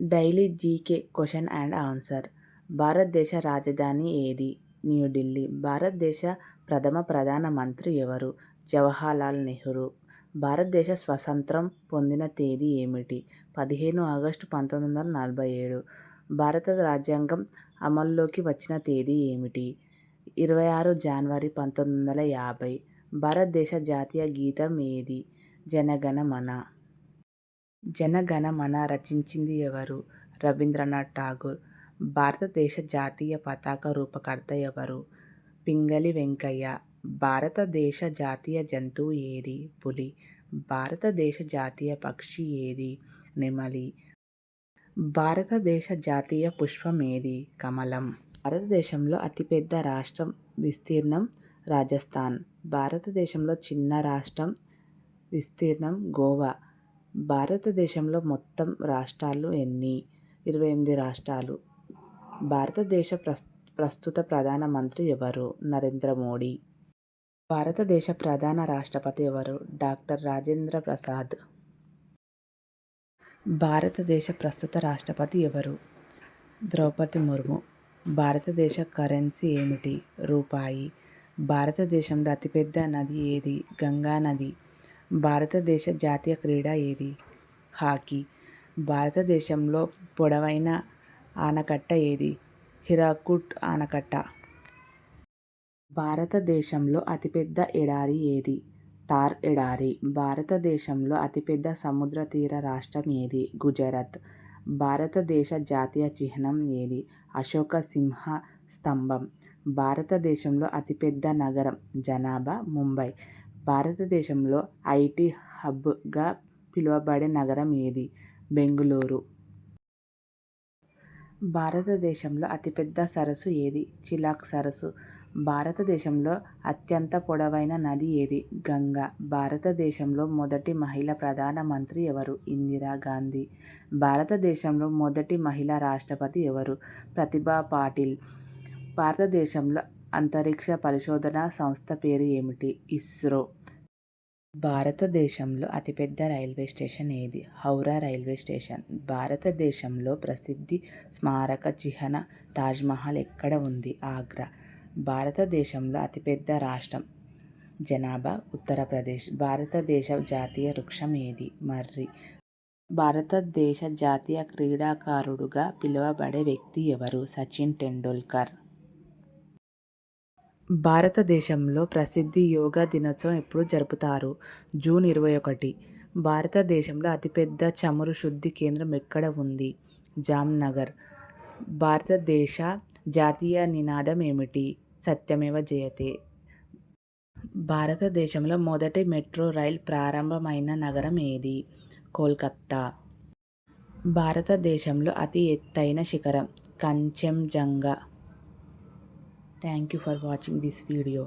Daily GK question and answer. భారతదేశ రాజధాని ఏది? న్యూఢిల్లీ. భారతదేశ ప్రథమ ప్రధానమంత్రి ఎవరు? జవహర్లాల్ నెహ్రూ. భారతదేశ స్వతంత్రం పొందిన తేదీ ఏమిటి? 15 ఆగస్టు 1947. భారత రాజ్యాంగం అమల్లోకి వచ్చిన తేదీ ఏమిటి? 26 జనవరి 1950. భారతదేశ జాతీయ గీతం ఏది? జనగణమన. జనగణమన రచించింది ఎవరు? రవీంద్రనాథ్ ఠాగూర్. భారతదేశ జాతీయ పతాక రూపకర్త ఎవరు? పింగళి వెంకయ్య. భారతదేశ జాతీయ జంతువు ఏది? పులి. భారతదేశ జాతీయ పక్షి ఏది? నెమలి. భారతదేశ జాతీయ పుష్పం ఏది? కమలం. భారతదేశంలో అతిపెద్ద రాష్ట్రం విస్తీర్ణం రాజస్థాన్. భారతదేశంలో చిన్న రాష్ట్రం విస్తీర్ణం గోవా. భారతదేశంలో మొత్తం రాష్ట్రాలు ఎన్ని? 28 రాష్ట్రాలు. భారతదేశ ప్రస్తుత ప్రధానమంత్రి ఎవరు? నరేంద్ర మోడీ. భారతదేశ ప్రధాన రాష్ట్రపతి ఎవరు? డాక్టర్ రాజేంద్ర ప్రసాద్. భారతదేశ ప్రస్తుత రాష్ట్రపతి ఎవరు? ద్రౌపది ముర్ము. భారతదేశ కరెన్సీ ఏమిటి? రూపాయి. భారతదేశంలో అతిపెద్ద నది ఏది? గంగా నది. భారతదేశ జాతీయ క్రీడ ఏది? హాకీ. భారతదేశంలో పొడవైన ఆనకట్ట ఏది? హిరాకుడ్ ఆనకట్ట. భారతదేశంలో అతిపెద్ద ఎడారి ఏది? థార్ ఎడారి. భారతదేశంలో అతిపెద్ద సముద్ర తీర రాష్ట్రం ఏది? గుజరాత్. భారతదేశ జాతీయ చిహ్నం ఏది? అశోక సింహ స్తంభం. భారతదేశంలో అతిపెద్ద నగరం జనాభా ముంబై. భారతదేశంలో ఐటీ హబ్గా పిలువబడే నగరం ఏది? బెంగుళూరు. భారతదేశంలో అతిపెద్ద సరస్సు ఏది? చిలాక్ సరస్సు. భారతదేశంలో అత్యంత పొడవైన నది ఏది? గంగా. భారతదేశంలో మొదటి మహిళా ప్రధానమంత్రి ఎవరు? ఇందిరా గాంధీ. భారతదేశంలో మొదటి మహిళా రాష్ట్రపతి ఎవరు? ప్రతిభా పాటిల్. భారతదేశంలో అంతరిక్ష పరిశోధన సంస్థ పేరు ఏమిటి? ఇస్రో. భారతదేశంలో అతిపెద్ద రైల్వే స్టేషన్ ఏది? Howrah railway station. భారతదేశంలో ప్రసిద్ధ స్మారక చిహ్న తాజ్మహల్ ఎక్కడ ఉంది? ఆగ్రా. భారతదేశంలో అతిపెద్ద రాష్ట్రం జనాభా ఉత్తరప్రదేశ్. భారతదేశ జాతీయ వృక్షం ఏది? మర్రి. భారతదేశ జాతీయ క్రీడాకారుడుగా పిలువబడే వ్యక్తి ఎవరు? సచిన్ టెండూల్కర్. భారతదేశంలో ప్రసిద్ధ యోగా దినోత్సవం ఎప్పుడు జరుపుతారు? జూన్ 21. భారతదేశంలో అతిపెద్ద చమురు శుద్ధి కేంద్రం ఎక్కడ ఉంది? జామ్నగర్. భారతదేశ జాతీయ నినాదం ఏమిటి? సత్యమేవ జయతే. భారతదేశంలో మొదటి మెట్రో రైల్ ప్రారంభమైన నగరం ఏది? కోల్కతా. భారతదేశంలో అతి ఎత్తైన శిఖరం కంచెంజంగా. Thank you for watching this video.